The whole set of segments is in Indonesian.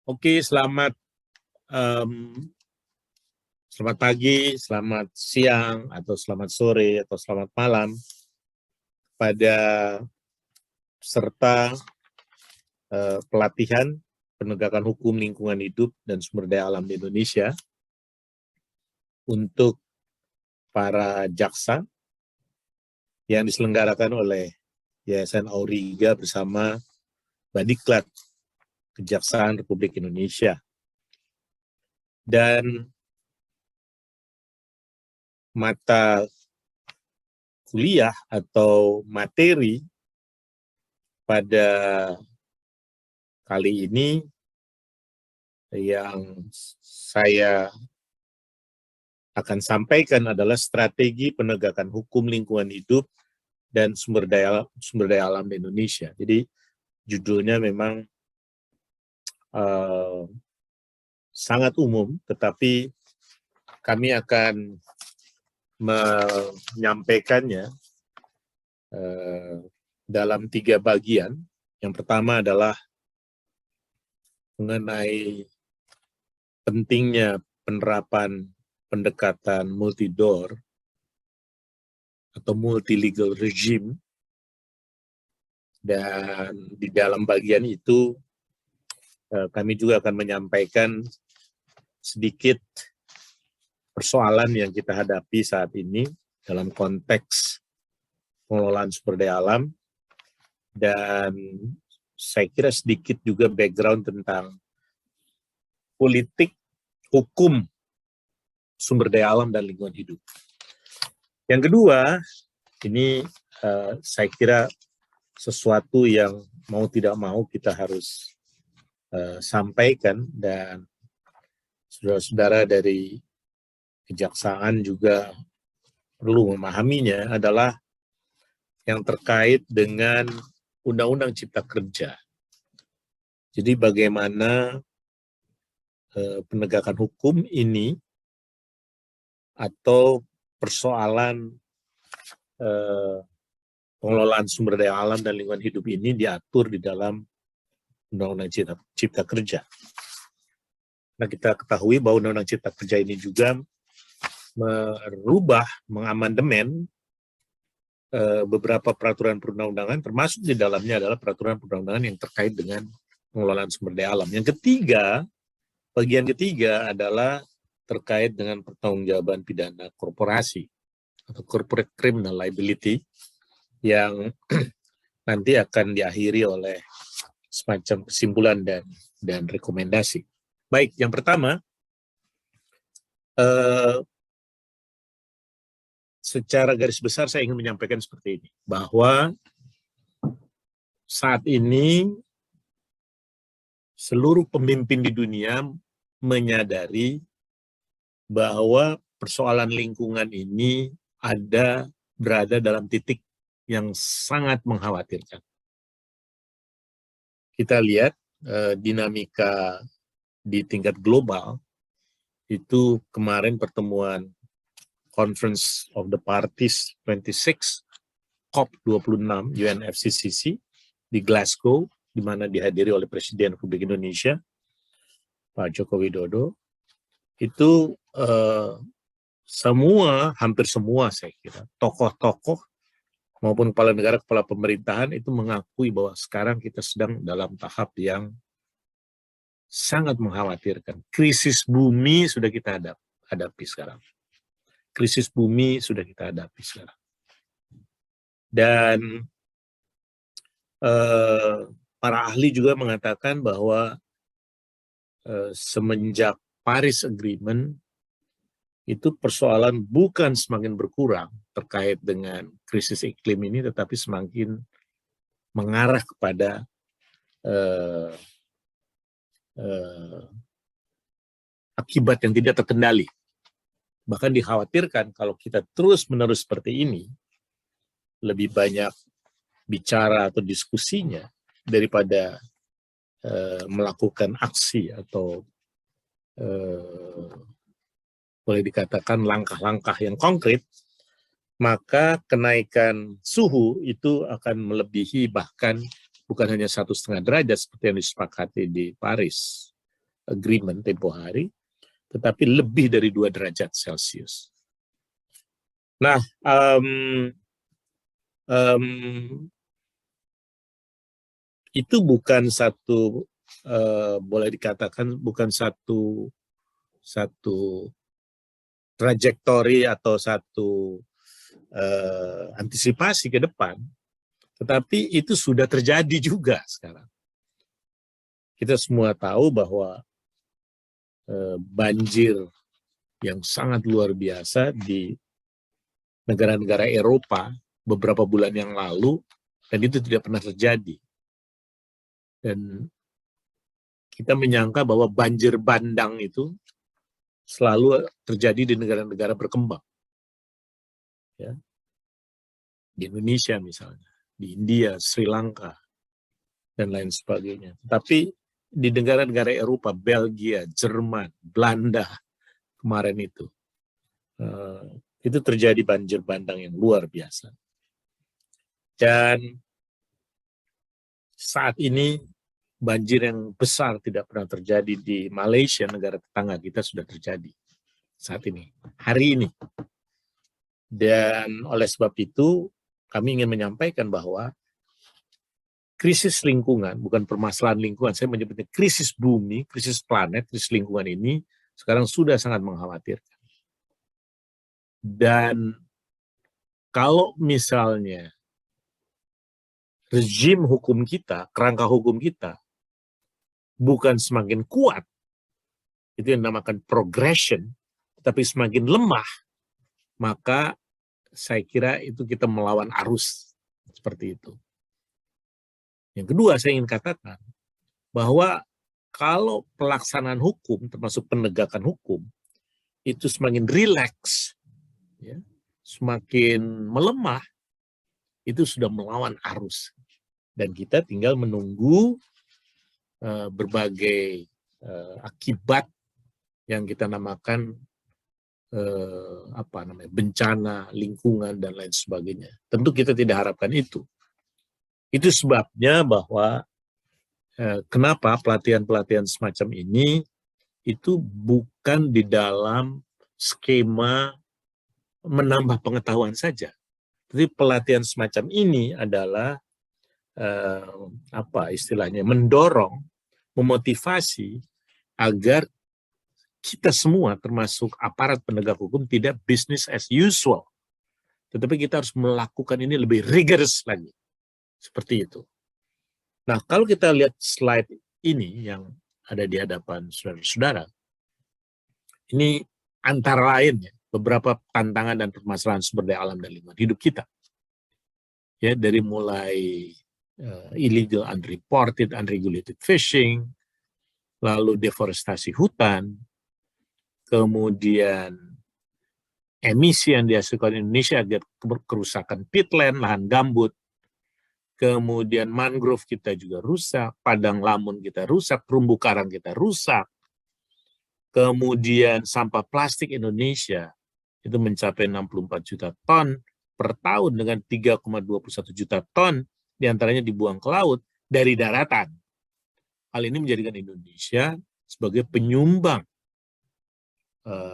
Oke, em, selamat pagi, selamat siang, atau selamat sore, atau selamat malam pada peserta pelatihan penegakan hukum lingkungan hidup dan sumber daya alam di Indonesia untuk para jaksa yang diselenggarakan oleh Yayasan Auriga bersama Badiklat Kejaksaan Republik Indonesia. Dan mata kuliah atau materi pada kali ini yang saya akan sampaikan adalah strategi penegakan hukum lingkungan hidup dan sumber daya alam di Indonesia. Jadi judulnya memang sangat umum, tetapi kami akan menyampaikannya dalam 3 bagian. Yang pertama adalah mengenai pentingnya penerapan pendekatan multi-door atau multi-legal regime, dan di dalam bagian itu kami juga akan menyampaikan sedikit persoalan yang kita hadapi saat ini dalam konteks pengelolaan sumber daya alam, dan saya kira sedikit juga background tentang politik hukum sumber daya alam dan lingkungan hidup. Yang kedua, ini saya kira sesuatu yang mau tidak mau kita harus sampaikan, dan saudara-saudara dari kejaksaan juga perlu memahaminya, adalah yang terkait dengan Undang-Undang Cipta Kerja. Jadi bagaimana penegakan hukum ini atau persoalan pengelolaan sumber daya alam dan lingkungan hidup ini diatur di dalam Undang-Undang Cipta Kerja. Nah, kita ketahui bahwa Undang-Undang Cipta Kerja ini juga mengamandemen beberapa peraturan perundang-undangan, termasuk di dalamnya adalah peraturan perundang-undangan yang terkait dengan pengelolaan sumber daya alam. Yang ketiga, bagian ketiga adalah terkait dengan pertanggungjawaban pidana korporasi atau corporate criminal liability, yang nanti akan diakhiri oleh semacam kesimpulan dan rekomendasi. Baik, yang pertama, secara garis besar saya ingin menyampaikan seperti ini, bahwa saat ini seluruh pemimpin di dunia menyadari bahwa persoalan lingkungan ini berada dalam titik yang sangat mengkhawatirkan. Kita lihat dinamika di tingkat global, itu kemarin pertemuan Conference of the Parties 26, COP26 UNFCCC di Glasgow, di mana dihadiri oleh Presiden Republik Indonesia, Pak Joko Widodo. Itu hampir semua saya kira, tokoh-tokoh maupun kepala negara, kepala pemerintahan itu mengakui bahwa sekarang kita sedang dalam tahap yang sangat mengkhawatirkan. Krisis bumi sudah kita hadapi sekarang. Krisis bumi sudah kita hadapi sekarang. Dan para ahli juga mengatakan bahwa semenjak Paris Agreement, itu persoalan bukan semakin berkurang terkait dengan krisis iklim ini, tetapi semakin mengarah kepada akibat yang tidak terkendali. Bahkan dikhawatirkan kalau kita terus-menerus seperti ini, lebih banyak bicara atau diskusinya daripada melakukan aksi atau boleh dikatakan langkah-langkah yang konkret, maka kenaikan suhu itu akan melebihi, bahkan bukan hanya 1,5 derajat seperti yang disepakati di Paris, agreement tempo hari, tetapi lebih dari 2 derajat Celcius. Nah, itu bukan satu, boleh dikatakan bukan satu trajektori atau satu antisipasi ke depan, tetapi itu sudah terjadi juga sekarang. Kita semua tahu bahwa banjir yang sangat luar biasa di negara-negara Eropa beberapa bulan yang lalu, dan itu tidak pernah terjadi. Dan kita menyangka bahwa banjir bandang itu selalu terjadi di negara-negara berkembang. Ya. Di Indonesia misalnya, di India, Sri Lanka, dan lain sebagainya. Tapi di negara-negara Eropa, Belgia, Jerman, Belanda, kemarin itu terjadi banjir bandang yang luar biasa. Dan saat ini banjir yang besar tidak pernah terjadi di Malaysia, negara tetangga kita, sudah terjadi saat ini, hari ini. Dan oleh sebab itu kami ingin menyampaikan bahwa krisis lingkungan, bukan permasalahan lingkungan, saya menyebutnya krisis bumi, krisis planet, krisis lingkungan ini sekarang sudah sangat mengkhawatirkan. Dan kalau misalnya rezim hukum kita, kerangka hukum kita bukan semakin kuat, itu yang dinamakan progression, tapi semakin lemah, maka saya kira itu kita melawan arus seperti itu. Yang kedua, saya ingin katakan bahwa kalau pelaksanaan hukum, termasuk penegakan hukum, itu semakin rileks, ya, semakin melemah, itu sudah melawan arus. Dan kita tinggal menunggu berbagai akibat yang kita namakan bencana lingkungan dan lain sebagainya. Tentu kita tidak harapkan itu. Itu sebabnya bahwa kenapa pelatihan-pelatihan semacam ini itu bukan di dalam skema menambah pengetahuan saja. Jadi pelatihan semacam ini adalah mendorong, memotivasi agar kita semua termasuk aparat penegak hukum tidak business as usual. Tetapi kita harus melakukan ini lebih rigorous lagi. Seperti itu. Nah, kalau kita lihat slide ini yang ada di hadapan saudara-saudara, ini antara lain ya, beberapa tantangan dan permasalahan sumber daya alam dan lingkungan hidup kita. Ya, dari mulai illegal, unreported, unregulated fishing, lalu deforestasi hutan, kemudian emisi yang dihasilkan Indonesia agar kerusakan peatland, lahan gambut, kemudian mangrove kita juga rusak, padang lamun kita rusak, terumbu karang kita rusak, kemudian sampah plastik Indonesia itu mencapai 64 juta ton per tahun dengan 3,21 juta ton diantaranya dibuang ke laut dari daratan. Hal ini menjadikan Indonesia sebagai penyumbang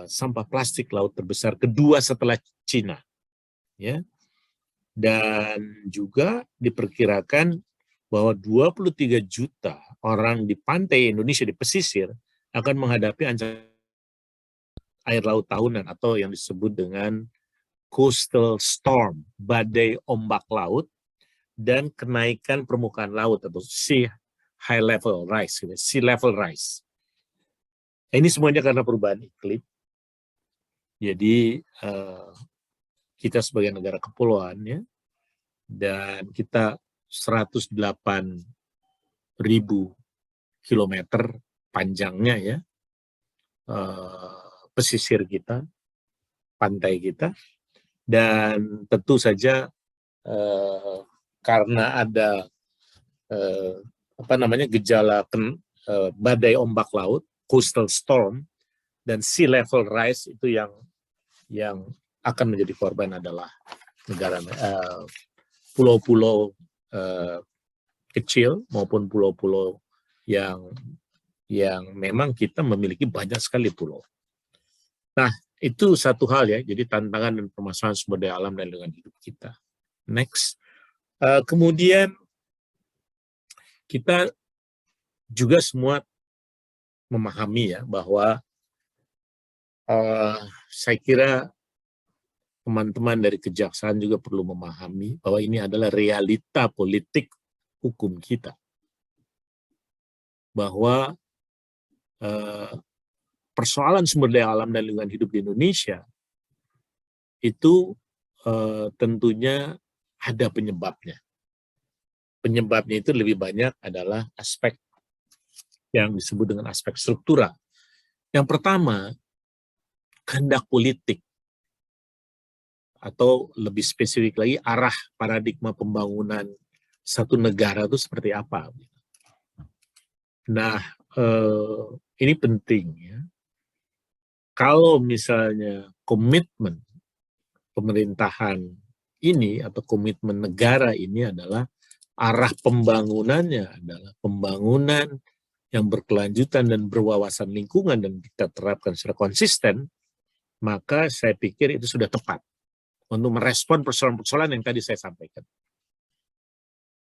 sampah plastik laut terbesar kedua setelah Cina. Ya. Dan juga diperkirakan bahwa 23 juta orang di pantai Indonesia di pesisir akan menghadapi ancaman air laut tahunan atau yang disebut dengan coastal storm, badai ombak laut, dan kenaikan permukaan laut atau sea level rise. Ini semuanya karena perubahan iklim. Jadi kita sebagai negara kepulauan ya, dan kita 108.000 kilometer panjangnya ya, pesisir kita, pantai kita, dan tentu saja karena ada gejala badai ombak laut, coastal storm, dan sea level rise itu yang akan menjadi korban adalah negara pulau-pulau kecil maupun pulau-pulau yang yang memang kita memiliki banyak sekali pulau. Nah, itu satu hal ya, jadi tantangan dan permasalahan sumber daya alam dan lingkungan hidup kita. Next. Kemudian kita juga semua memahami ya bahwa saya kira teman-teman dari kejaksaan juga perlu memahami bahwa ini adalah realita politik hukum kita. Bahwa persoalan sumber daya alam dan lingkungan hidup di Indonesia itu tentunya ada penyebabnya. Penyebabnya itu lebih banyak adalah aspek yang disebut dengan aspek struktural. Yang pertama, kehendak politik, atau lebih spesifik lagi arah paradigma pembangunan satu negara itu seperti apa. Nah, ini penting ya. Kalau misalnya komitmen pemerintahan ini atau komitmen negara ini adalah arah pembangunannya adalah pembangunan yang berkelanjutan dan berwawasan lingkungan dan kita terapkan secara konsisten, maka saya pikir itu sudah tepat untuk merespon persoalan-persoalan yang tadi saya sampaikan.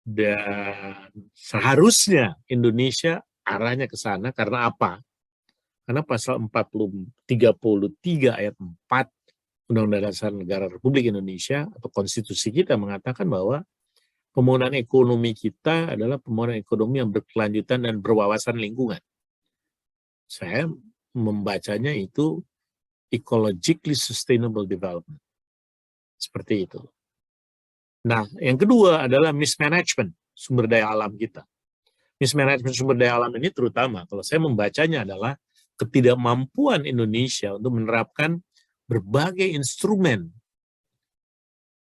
Dan seharusnya Indonesia arahnya ke sana karena apa? Karena pasal 33 ayat 4 Undang-Undang Dasar Negara Republik Indonesia atau konstitusi kita mengatakan bahwa pembangunan ekonomi kita adalah pembangunan ekonomi yang berkelanjutan dan berwawasan lingkungan. Saya membacanya itu ecologically sustainable development. Seperti itu. Nah, yang kedua adalah mismanagement sumber daya alam kita. Mismanagement sumber daya alam ini terutama, kalau saya membacanya adalah ketidakmampuan Indonesia untuk menerapkan berbagai instrumen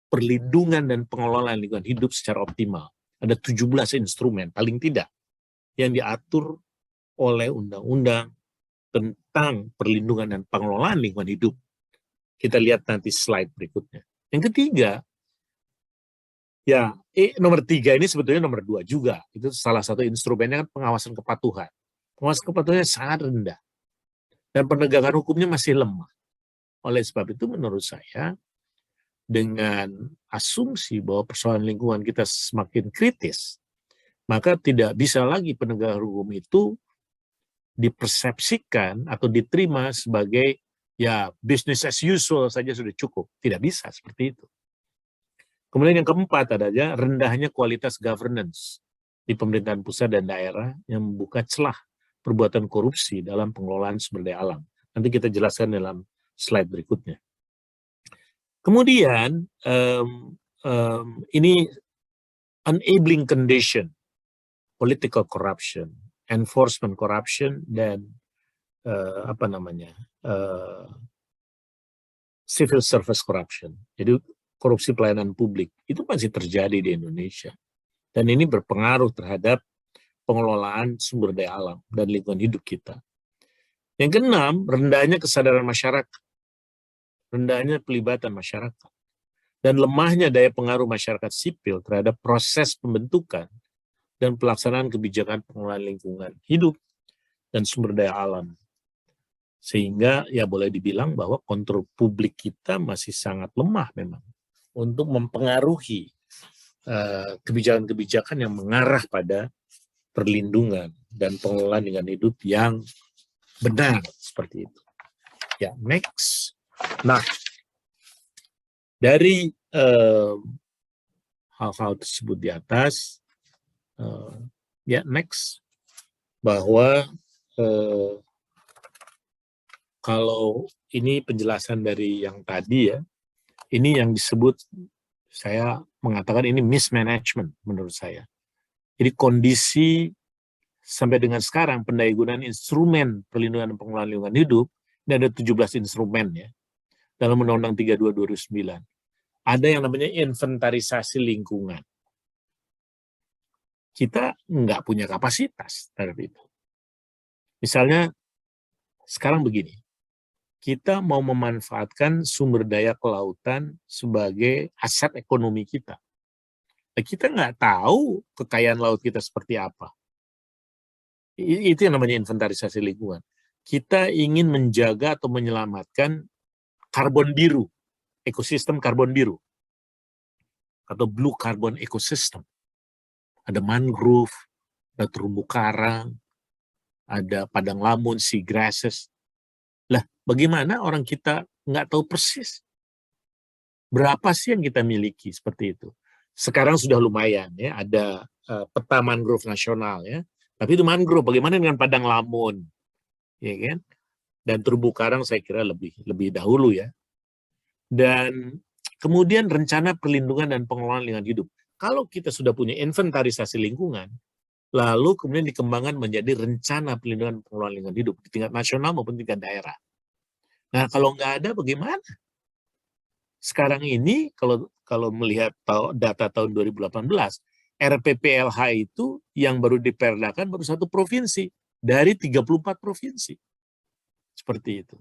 perlindungan dan pengelolaan lingkungan hidup secara optimal. Ada 17 instrumen, paling tidak, yang diatur oleh undang-undang tentang perlindungan dan pengelolaan lingkungan hidup. Kita lihat nanti slide berikutnya. Yang ketiga, ya, nomor 3 ini sebetulnya nomor 2 juga. Itu salah satu instrumennya kan pengawasan kepatuhan. Pengawasan kepatuhannya sangat rendah. Dan penegakan hukumnya masih lemah. Oleh sebab itu menurut saya, dengan asumsi bahwa persoalan lingkungan kita semakin kritis, maka tidak bisa lagi penegakan hukum itu dipersepsikan atau diterima sebagai ya business as usual saja sudah cukup. Tidak bisa seperti itu. Kemudian yang keempat adalah rendahnya kualitas governance di pemerintahan pusat dan daerah yang membuka celah perbuatan korupsi dalam pengelolaan sumber daya alam. Nanti kita jelaskan dalam slide berikutnya. Kemudian ini enabling condition, political corruption, enforcement corruption, dan civil service corruption. Jadi korupsi pelayanan publik itu masih terjadi di Indonesia. Dan ini berpengaruh terhadap pengelolaan sumber daya alam dan lingkungan hidup kita. Yang keenam, rendahnya kesadaran masyarakat, rendahnya pelibatan masyarakat, dan lemahnya daya pengaruh masyarakat sipil terhadap proses pembentukan dan pelaksanaan kebijakan pengelolaan lingkungan hidup dan sumber daya alam. Sehingga ya boleh dibilang bahwa kontrol publik kita masih sangat lemah memang untuk mempengaruhi kebijakan-kebijakan yang mengarah pada perlindungan dan pengelolaan lingkungan hidup yang benar seperti itu. Ya, next. Nah, dari hal-hal tersebut di atas, ya next, bahwa kalau ini penjelasan dari yang tadi ya, ini yang disebut, saya mengatakan ini mismanagement menurut saya. Jadi kondisi sampai dengan sekarang pendayagunaan instrumen perlindungan dan pengelolaan lingkungan hidup, ini ada 17 instrumen ya, dalam Undang-Undang 32 2009. Ada yang namanya inventarisasi lingkungan. Kita nggak punya kapasitas terhadap itu. Misalnya, sekarang begini, kita mau memanfaatkan sumber daya kelautan sebagai aset ekonomi kita. Kita nggak tahu kekayaan laut kita seperti apa. Itu yang namanya inventarisasi lingkungan. Kita ingin menjaga atau menyelamatkan karbon biru, ekosistem karbon biru, atau blue carbon ecosystem. Ada mangrove, ada terumbu karang, ada padang lamun, sea grasses. Lah, bagaimana orang kita nggak tahu persis berapa sih yang kita miliki seperti itu? Sekarang sudah lumayan ya, ada peta mangrove nasional ya. Tapi itu mangrove, bagaimana dengan padang lamun, ya kan? Dan terumbu karang saya kira lebih dahulu ya. Dan kemudian rencana perlindungan dan pengelolaan lingkungan hidup. Kalau kita sudah punya inventarisasi lingkungan, lalu kemudian dikembangkan menjadi rencana perlindungan dan pengelolaan lingkungan hidup di tingkat nasional maupun tingkat daerah. Nah, kalau nggak ada bagaimana? Sekarang ini kalau melihat data tahun 2018, RPPLH itu yang baru diperdakan baru 1 provinsi dari 34 provinsi. Seperti itu.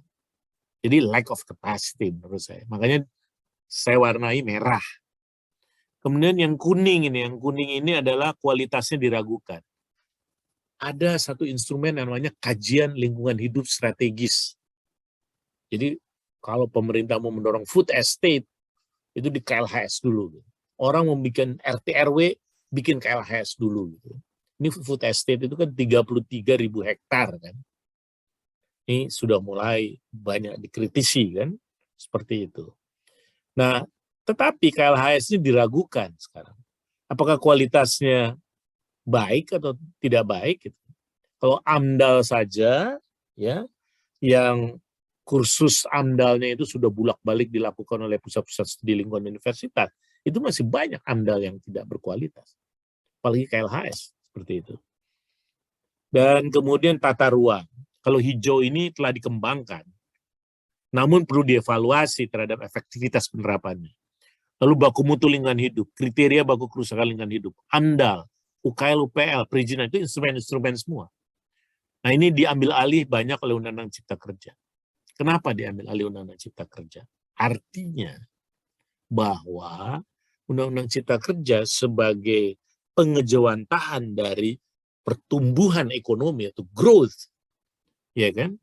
Jadi lack of capacity menurut saya. Makanya saya warnai merah. Kemudian yang kuning ini adalah kualitasnya diragukan. Ada satu instrumen namanya kajian lingkungan hidup strategis. Jadi kalau pemerintah mau mendorong food estate, itu di KLHS dulu. Orang mau bikin RT/RW, bikin KLHS dulu. Ini food estate itu kan 33.000 hektar kan. Ini sudah mulai banyak dikritisi kan, seperti itu. Nah, tetapi KLHS ini diragukan sekarang. Apakah kualitasnya baik atau tidak baik? Gitu. Kalau AMDAL saja, ya, yang kursus AMDAL-nya itu sudah bolak-balik dilakukan oleh pusat-pusat studi lingkungan universitas, itu masih banyak AMDAL yang tidak berkualitas. Apalagi KLHS, seperti itu. Dan kemudian tata ruang. Kalau hijau ini telah dikembangkan, namun perlu dievaluasi terhadap efektivitas penerapannya. Lalu baku mutu lingkungan hidup, kriteria baku kerusakan lingkungan hidup, AMDAL, UKL, UPL, perizinan, itu instrumen-instrumen semua. Nah ini diambil alih banyak oleh Undang-Undang Cipta Kerja. Kenapa diambil alih Undang-Undang Cipta Kerja? Artinya bahwa Undang-Undang Cipta Kerja sebagai pengejawantahan dari pertumbuhan ekonomi atau growth, ya kan?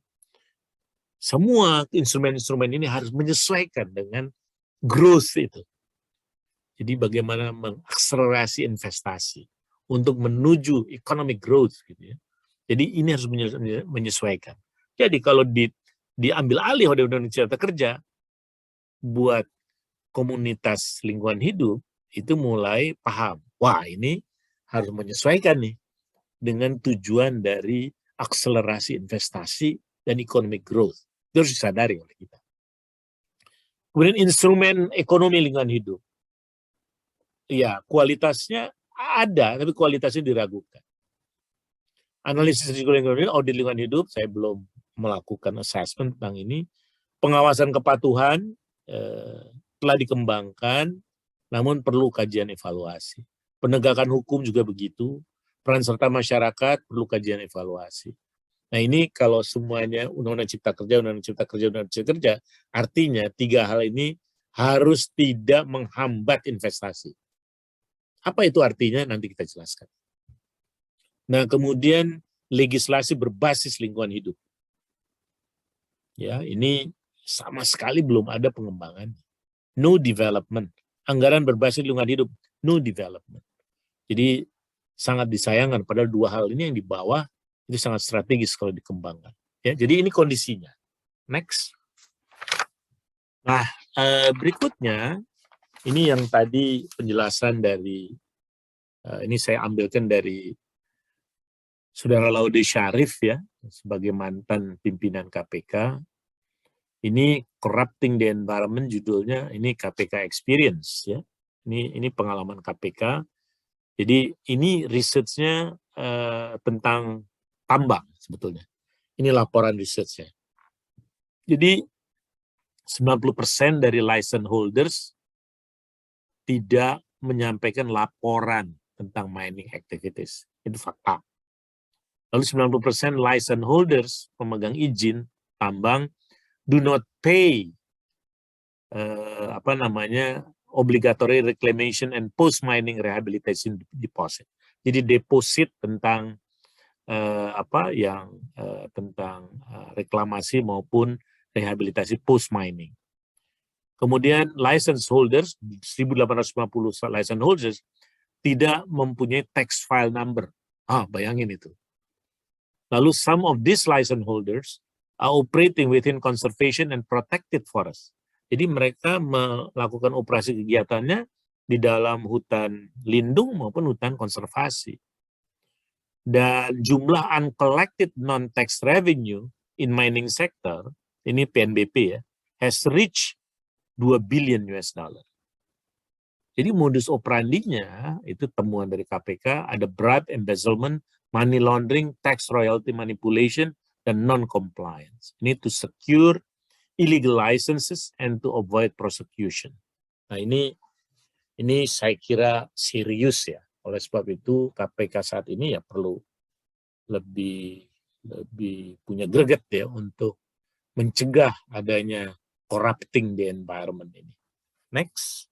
Semua instrumen-instrumen ini harus menyesuaikan dengan growth itu. Jadi bagaimana mengakselerasi investasi untuk menuju economic growth gitu ya. Jadi ini harus menyesuaikan. Jadi kalau diambil alih oleh Undang-Undang Cipta Kerja buat komunitas lingkungan hidup itu mulai paham. Wah, ini harus menyesuaikan nih dengan tujuan dari akselerasi investasi dan economic growth. Itu harus disadari oleh kita. Kemudian instrumen ekonomi lingkungan hidup. Ya, kualitasnya ada, tapi kualitasnya diragukan. Analisis risiko lingkungan hidup, audit lingkungan hidup, saya belum melakukan assessment tentang ini. Pengawasan kepatuhan telah dikembangkan, namun perlu kajian evaluasi. Penegakan hukum juga begitu, peran serta masyarakat perlu kajian evaluasi. Nah ini kalau semuanya Undang-Undang Cipta Kerja, Undang-Undang Cipta Kerja, Undang-Undang Cipta Kerja, artinya 3 hal ini harus tidak menghambat investasi. Apa itu artinya? Nanti kita jelaskan. Nah kemudian legislasi berbasis lingkungan hidup. Ya, ini sama sekali belum ada pengembangan. No development. Anggaran berbasis lingkungan hidup, no development. Jadi sangat disayangkan, padahal 2 hal ini yang di bawah itu sangat strategis kalau dikembangkan. Ya, jadi ini kondisinya. Next. Nah, berikutnya ini yang tadi penjelasan dari ini saya ambilkan dari Saudara Laude Syarif ya, sebagai mantan pimpinan KPK. Ini Corrupting the Environment judulnya, ini KPK Experience ya. Ini pengalaman KPK. Jadi ini research-nya tentang tambang sebetulnya. Ini laporan research-nya. Jadi 90% dari license holders tidak menyampaikan laporan tentang mining activities. Itu fakta. Lalu 90% license holders, pemegang izin tambang, do not pay obligatory reclamation and post mining rehabilitation deposit. Jadi deposit tentang tentang reklamasi maupun rehabilitasi post mining. Kemudian license holders, 1.850 license holders tidak mempunyai tax file number. Bayangin itu. Lalu some of these license holders are operating within conservation and protected forest. Jadi mereka melakukan operasi kegiatannya di dalam hutan lindung maupun hutan konservasi. Dan jumlah uncollected non-tax revenue in mining sector, ini PNBP ya, has reached 2 billion US dollar. Jadi modus operandinya itu temuan dari KPK ada bribe, embezzlement, money laundering, tax royalty manipulation, dan non-compliance. Ini to secure illegal licenses and to avoid prosecution. Nah ini saya kira serius ya. Oleh sebab itu KPK saat ini ya perlu lebih punya greget ya untuk mencegah adanya corrupting the environment ini. Next.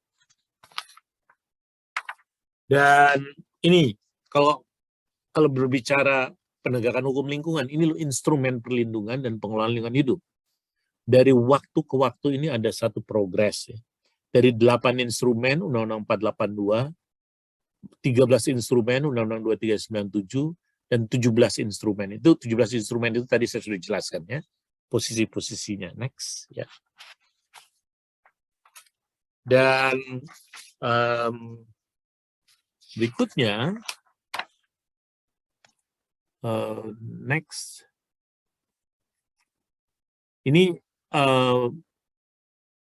Dan ini kalau berbicara penegakan hukum lingkungan, ini loh instrumen perlindungan dan pengelolaan lingkungan hidup. Dari waktu ke waktu ini ada satu progres ya. Dari 8 instrumen Undang-Undang 482, 13 instrumen Undang-Undang 2397, dan 17 instrumen. Itu 17 instrumen itu tadi saya sudah jelaskan ya. Posisi-posisinya. Next ya. Dan berikutnya next. Ini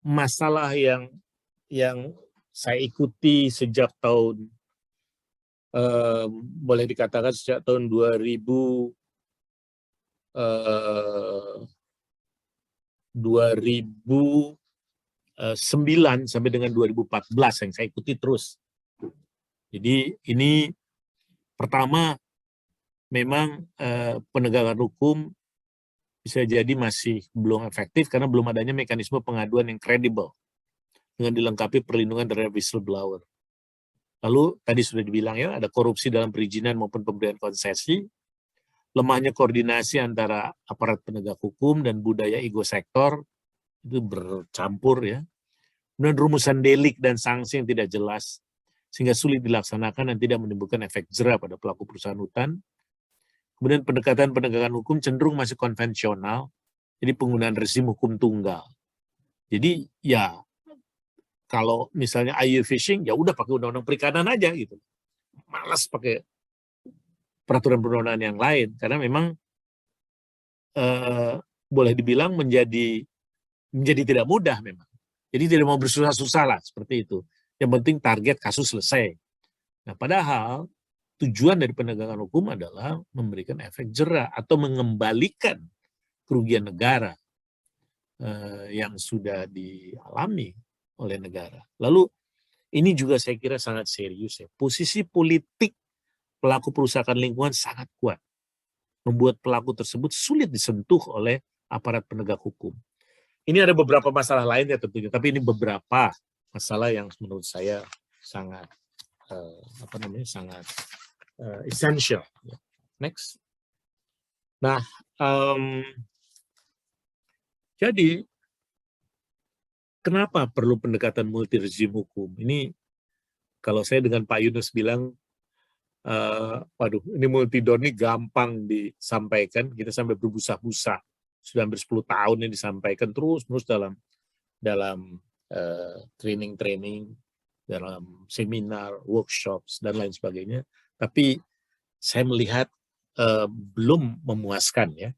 masalah yang saya ikuti sejak tahun boleh dikatakan sejak tahun 2009 sampai dengan 2014 yang saya ikuti terus. Jadi ini pertama memang penegakan hukum bisa jadi masih belum efektif karena belum adanya mekanisme pengaduan yang kredibel dengan dilengkapi perlindungan terhadap whistleblower. Lalu tadi sudah dibilang ya, ada korupsi dalam perizinan maupun pemberian konsesi, lemahnya koordinasi antara aparat penegak hukum dan budaya ego sektor, itu bercampur ya. Kemudian rumusan delik dan sanksi yang tidak jelas, sehingga sulit dilaksanakan dan tidak menimbulkan efek jera pada pelaku perusahaan hutan. Kemudian pendekatan penegakan hukum cenderung masih konvensional, jadi penggunaan rezim hukum tunggal. Jadi ya, kalau misalnya IUU fishing, ya udah pakai undang-undang perikanan aja gitu. Malas pakai peraturan perundangan yang lain, karena memang boleh dibilang menjadi tidak mudah memang. Jadi tidak mau bersusah-susah lah seperti itu. Yang penting target kasus selesai. Nah padahal tujuan dari penegakan hukum adalah memberikan efek jera atau mengembalikan kerugian negara yang sudah dialami oleh negara. Lalu ini juga saya kira sangat serius ya. Posisi politik pelaku perusahaan lingkungan sangat kuat. Membuat pelaku tersebut sulit disentuh oleh aparat penegak hukum. Ini ada beberapa masalah lain ya tentunya, tapi ini beberapa masalah yang menurut saya sangat sangat essential. Next. Nah, jadi kenapa perlu pendekatan multi rezim hukum? Ini kalau saya dengan Pak Yunus bilang, ini multidor ini gampang disampaikan, kita sampai berbusa-busa. Sudah hampir 10 tahun ini disampaikan terus dalam training, dalam seminar, workshops, dan lain sebagainya. Tapi saya melihat belum memuaskan ya.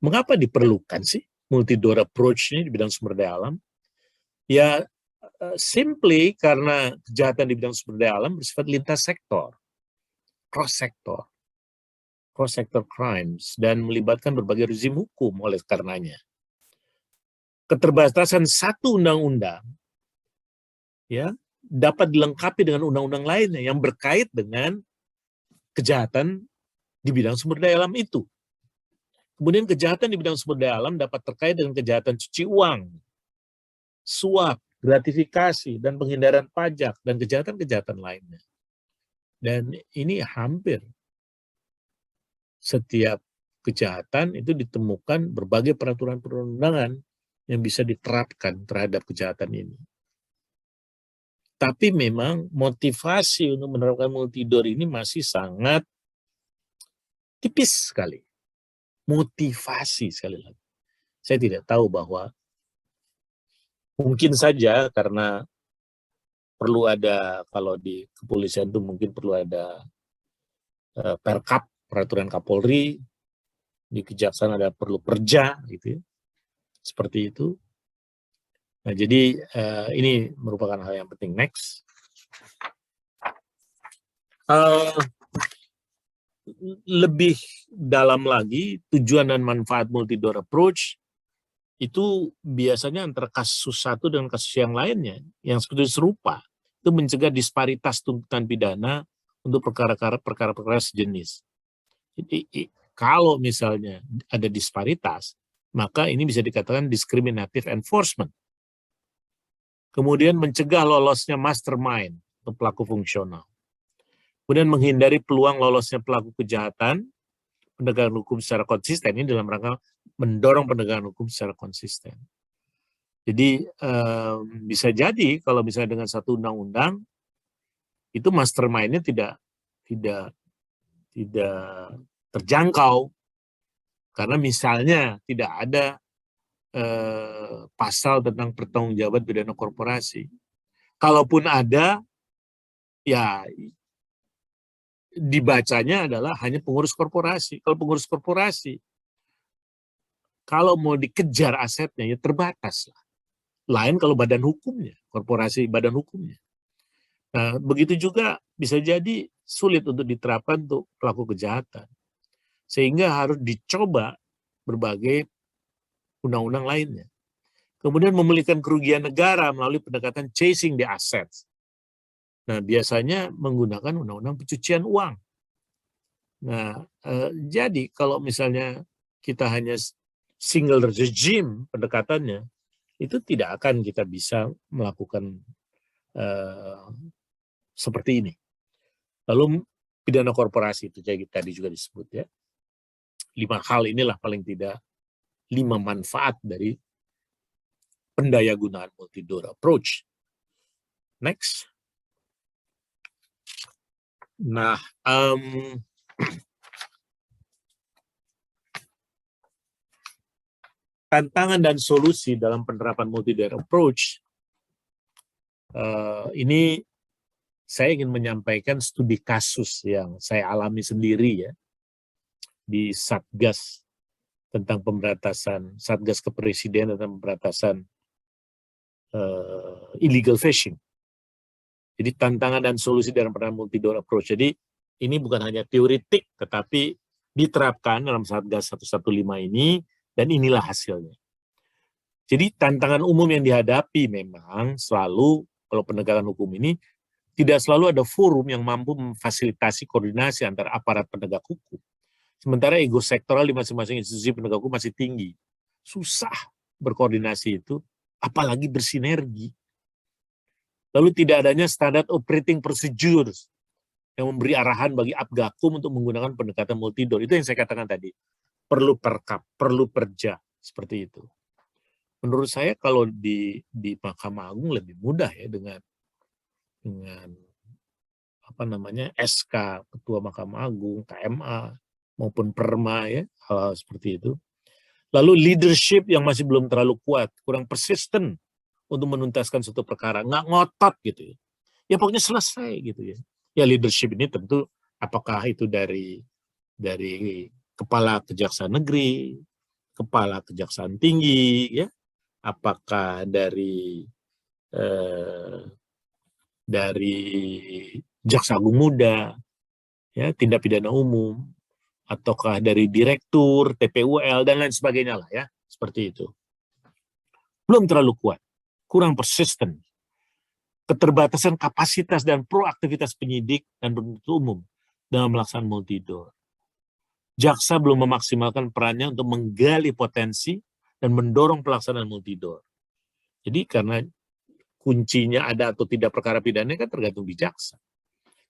Mengapa diperlukan sih multidor approach ini di bidang sumber daya alam? Ya, simply karena kejahatan di bidang sumber daya alam bersifat lintas sektor, cross sector crimes, dan melibatkan berbagai rezim hukum. Oleh karenanya keterbatasan satu undang-undang ya dapat dilengkapi dengan undang-undang lainnya yang berkait dengan kejahatan di bidang sumber daya alam itu. Kemudian kejahatan di bidang sumber daya alam dapat terkait dengan kejahatan cuci uang, suap, gratifikasi, dan penghindaran pajak, dan kejahatan-kejahatan lainnya. Dan ini hampir setiap kejahatan itu ditemukan berbagai peraturan perundangan yang bisa diterapkan terhadap kejahatan ini. Tapi memang motivasi untuk menerapkan multidor ini masih sangat tipis sekali. Motivasi sekali lagi. Saya tidak tahu bahwa mungkin saja karena perlu ada, kalau di kepolisian itu mungkin perlu ada perkap, peraturan Kapolri, di kejaksaan ada perlu perja, gitu ya. Seperti itu. Nah, jadi ini merupakan hal yang penting. Next. Lebih dalam lagi, tujuan dan manfaat multi-door approach itu biasanya antara kasus satu dengan kasus yang lainnya, yang seperti serupa, itu mencegah disparitas tuntutan pidana untuk perkara-perkara sejenis. Jadi, kalau misalnya ada disparitas, maka ini bisa dikatakan discriminative enforcement. Kemudian mencegah lolosnya mastermind atau pelaku fungsional. Kemudian menghindari peluang lolosnya pelaku kejahatan, penegakan hukum secara konsisten. Ini dalam rangka mendorong penegakan hukum secara konsisten. Jadi bisa jadi kalau misalnya dengan satu undang-undang, itu mastermind-nya tidak terjangkau. Karena misalnya tidak ada pasal tentang pertanggungjawaban pidana korporasi. Kalaupun ada, ya dibacanya adalah hanya pengurus korporasi. Kalau pengurus korporasi, kalau mau dikejar asetnya ya terbatas lah. Lain kalau badan hukumnya, korporasi badan hukumnya. Nah, begitu juga bisa jadi sulit untuk diterapkan untuk pelaku kejahatan. Sehingga harus dicoba berbagai undang-undang lainnya. Kemudian memulihkan kerugian negara melalui pendekatan chasing the assets. Nah, biasanya menggunakan undang-undang pencucian uang. Nah, jadi kalau misalnya kita hanya single regime pendekatannya, itu tidak akan kita bisa melakukan seperti ini. Lalu pidana korporasi itu jadi tadi juga disebut ya. 5 hal inilah paling tidak 5 manfaat dari pendayagunaan multi-door approach. Next. Nah, tantangan dan solusi dalam penerapan multi-door approach ini saya ingin menyampaikan studi kasus yang saya alami sendiri ya di Satgas tentang pemberantasan, Satgas Kepresiden tentang pemberantasan illegal fishing. Jadi tantangan dan solusi dalam penerapan multi-door approach. Jadi ini bukan hanya teoritik, tetapi diterapkan dalam Satgas 115 ini, dan inilah hasilnya. Jadi tantangan umum yang dihadapi memang selalu, kalau penegakan hukum ini, tidak selalu ada forum yang mampu memfasilitasi koordinasi antara aparat penegak hukum. Sementara ego sektoral di masing-masing institusi penegak hukum masih tinggi. Susah berkoordinasi itu, apalagi bersinergi. Lalu tidak adanya standar operating procedures yang memberi arahan bagi Apgakum untuk menggunakan pendekatan multidor. Itu yang saya katakan tadi. Perlu perkap, perlu perja, seperti itu. Menurut saya kalau di Mahkamah Agung lebih mudah ya dengan apa namanya SK Ketua Mahkamah Agung, KMA maupun Perma ya, hal-hal seperti itu. Lalu leadership yang masih belum terlalu kuat, kurang persisten untuk menuntaskan suatu perkara, nggak ngotot gitu ya. Ya pokoknya selesai gitu ya. Ya leadership ini tentu apakah itu dari kepala kejaksaan negeri, kepala kejaksaan tinggi, ya, apakah dari jaksa agung muda, ya, tindak pidana umum, ataukah dari direktur, TPUL dan lain sebagainya lah ya, seperti itu. Belum terlalu kuat, kurang persisten. Keterbatasan kapasitas dan proaktivitas penyidik dan penuntut umum dalam melaksanakan multidor. Jaksa belum memaksimalkan perannya untuk menggali potensi dan mendorong pelaksanaan multidor. Jadi karena kuncinya ada atau tidak perkara pidana kan tergantung di jaksa.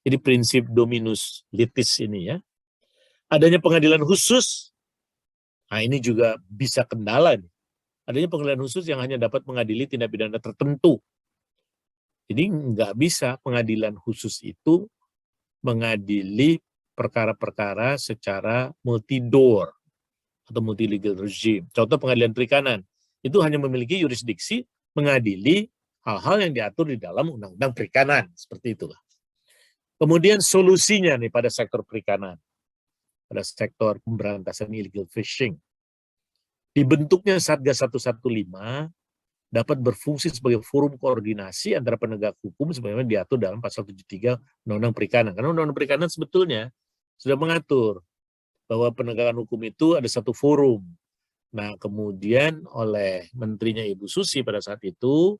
Jadi prinsip dominus litis ini ya. Adanya pengadilan khusus, nah ini juga bisa kendala nih. Adanya pengadilan khusus yang hanya dapat mengadili tindak pidana tertentu. Jadi nggak bisa pengadilan khusus itu mengadili perkara-perkara secara multi-door atau multi-legal regime. Contoh pengadilan perikanan, itu hanya memiliki yurisdiksi mengadili hal-hal yang diatur di dalam undang-undang perikanan. Seperti itulah. Kemudian solusinya nih pada sektor perikanan, pada sektor pemberantasan illegal fishing. Dibentuknya Satgas 115 dapat berfungsi sebagai forum koordinasi antara penegak hukum sebagaimana diatur dalam pasal 73 Undang-Undang Perikanan. Karena Undang-Undang Perikanan sebetulnya sudah mengatur bahwa penegakan hukum itu ada satu forum. Nah, kemudian oleh menterinya Ibu Susi pada saat itu,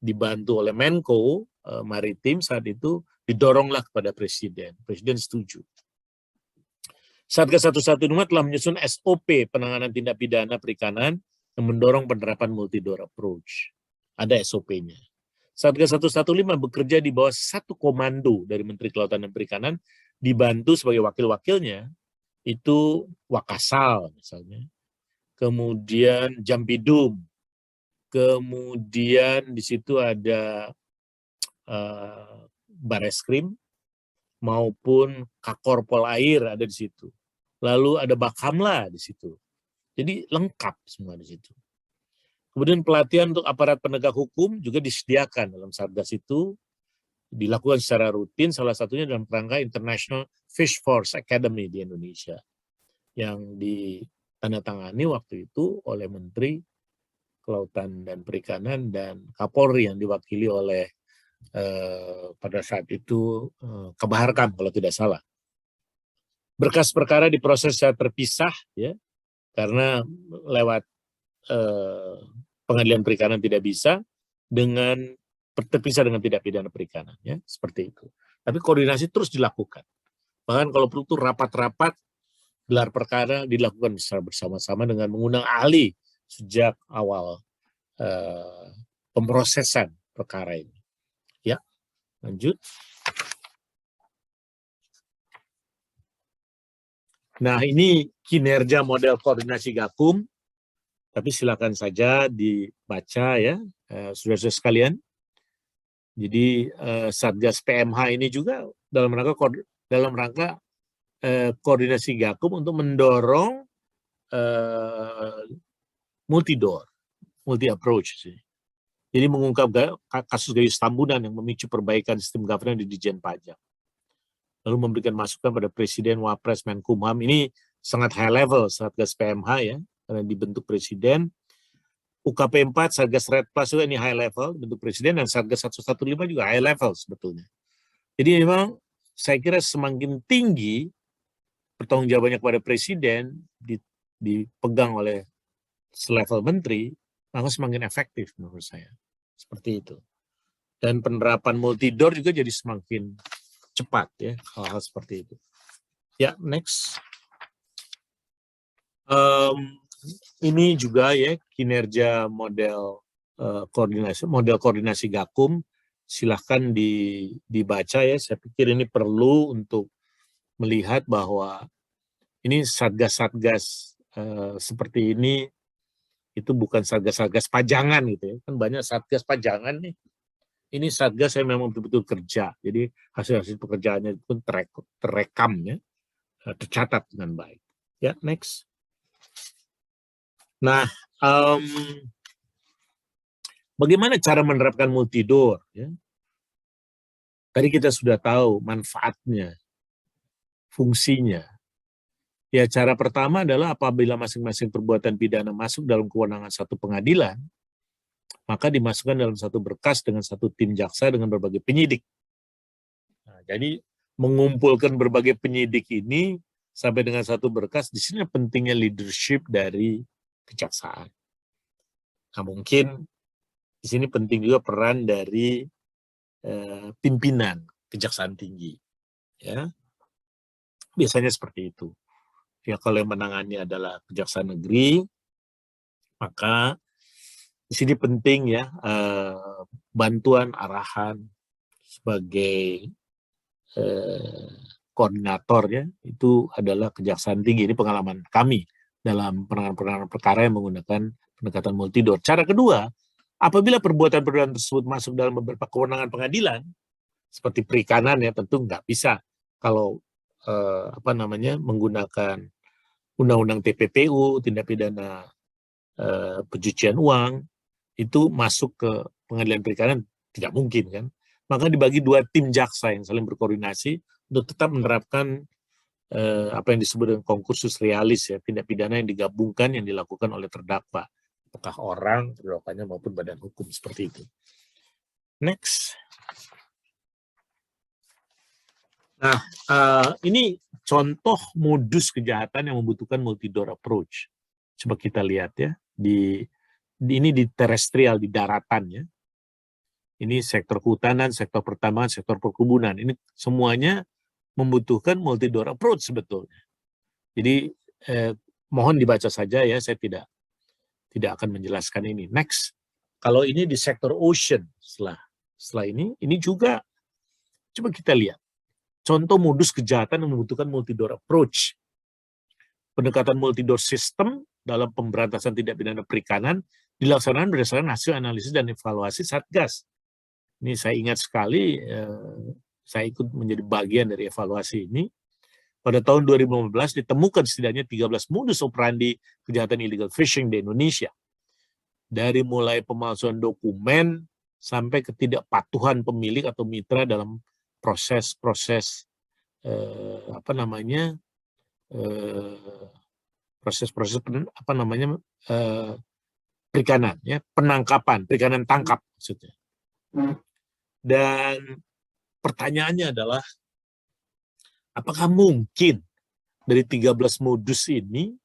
dibantu oleh Menko Maritim saat itu, didoronglah kepada Presiden. Presiden setuju. Satgas 115 telah menyusun SOP penanganan tindak pidana perikanan yang mendorong penerapan multi-door approach. Ada SOP-nya. Satgas 115 bekerja di bawah satu komando dari Menteri Kelautan dan Perikanan, dibantu sebagai wakil-wakilnya, itu Wakasal misalnya, kemudian Jampidum, kemudian di situ ada Bareskrim, maupun Kakorpol Air ada di situ. Lalu ada Bakamla di situ. Jadi lengkap semua di situ. Kemudian pelatihan untuk aparat penegak hukum juga disediakan dalam Satgas itu, dilakukan secara rutin, salah satunya dalam kerangka International Fish Force Academy di Indonesia, yang ditandatangani waktu itu oleh Menteri Kelautan dan Perikanan dan Kapolri yang diwakili oleh pada saat itu Kabaharkam kalau tidak salah. Berkas perkara diproses secara terpisah, ya, karena lewat pengadilan perikanan tidak bisa, dengan terpisah dengan tindak pidana perikanan, ya, seperti itu. Tapi koordinasi terus dilakukan. Bahkan kalau perlu tuh rapat-rapat gelar perkara dilakukan secara bersama-sama dengan mengundang ahli sejak awal pemrosesan perkara ini. Ya, lanjut. Nah, ini kinerja model koordinasi Gakum, tapi silakan saja dibaca ya, saudara-saudara sekalian. Jadi Satgas PMH ini juga dalam rangka koordinasi Gakum untuk mendorong multi-door, multi-approach. Jadi mengungkap kasus Gayus Tambunan yang memicu perbaikan sistem governance di Ditjen Pajak. Lalu memberikan masukan pada Presiden, Wapres, Menkumham. Ini sangat high level Satgas PMH ya, karena dibentuk Presiden. UKP 4, Satgas Red Plus juga ini high level, dibentuk Presiden, dan Satgas 115 juga high level sebetulnya. Jadi memang saya kira semakin tinggi pertanggungjawabannya kepada Presiden, dipegang oleh selevel menteri, maka semakin efektif menurut saya. Seperti itu. Dan penerapan multi-door juga jadi semakin cepat ya, hal-hal seperti itu. Ya, next. Ini juga ya kinerja model koordinasi Gakum. Silahkan dibaca ya. Saya pikir ini perlu untuk melihat bahwa ini satgas-satgas seperti ini itu bukan satgas-satgas pajangan gitu ya. Kan banyak satgas pajangan nih. Ini satgas yang memang betul-betul kerja. Jadi hasil-hasil pekerjaannya pun terekam ya, tercatat dengan baik. Ya, next. Nah, bagaimana cara menerapkan multi-door? Ya? Tadi kita sudah tahu manfaatnya, fungsinya. Ya, cara pertama adalah apabila masing-masing perbuatan pidana masuk dalam kewenangan satu pengadilan, maka dimasukkan dalam satu berkas dengan satu tim jaksa dengan berbagai penyidik. Nah, jadi mengumpulkan berbagai penyidik ini sampai dengan satu berkas, di sini pentingnya leadership dari kejaksaan. Nah, mungkin di sini penting juga peran dari pimpinan Kejaksaan Tinggi. Ya, biasanya seperti itu. Ya, kalau yang menangani adalah Kejaksaan Negeri, maka di sini penting ya bantuan arahan sebagai koordinator ya, itu adalah Kejaksaan Tinggi. Ini pengalaman kami dalam penanganan perkara yang menggunakan pendekatan multidor. Cara kedua, apabila perbuatan-perbuatan tersebut masuk dalam beberapa kewenangan pengadilan, seperti perikanan ya, tentu nggak bisa kalau menggunakan undang-undang TPPU, tindak pidana pencucian uang, itu masuk ke pengadilan perikanan tidak mungkin kan. Maka dibagi dua tim jaksa yang saling berkoordinasi untuk tetap menerapkan apa yang disebut dengan concursus realis ya, tindak pidana yang digabungkan yang dilakukan oleh terdakwa, apakah orang, terdakwanya maupun badan hukum, seperti itu. Next. Nah, ini contoh modus kejahatan yang membutuhkan multidor approach. Coba kita lihat ya, ini di terestrial, di daratan ya. Ini sektor kehutanan, sektor pertambangan, sektor perkebunan. Ini semuanya membutuhkan multidor approach sebetulnya. Jadi mohon dibaca saja ya, saya tidak akan menjelaskan ini. Next, kalau ini di sektor ocean, setelah ini juga coba kita lihat contoh modus kejahatan yang membutuhkan multidor approach. Pendekatan multidor sistem dalam pemberantasan tindak pidana perikanan dilaksanakan berdasarkan hasil analisis dan evaluasi Satgas. Ini saya ingat sekali, saya ikut menjadi bagian dari evaluasi ini. Pada tahun 2015 ditemukan setidaknya 13 modus operandi kejahatan illegal fishing di Indonesia. Dari mulai pemalsuan dokumen sampai ketidakpatuhan pemilik atau mitra dalam proses-proses perikanan ya, penangkapan, perikanan tangkap maksudnya. Dan pertanyaannya adalah, apakah mungkin dari 13 modus ini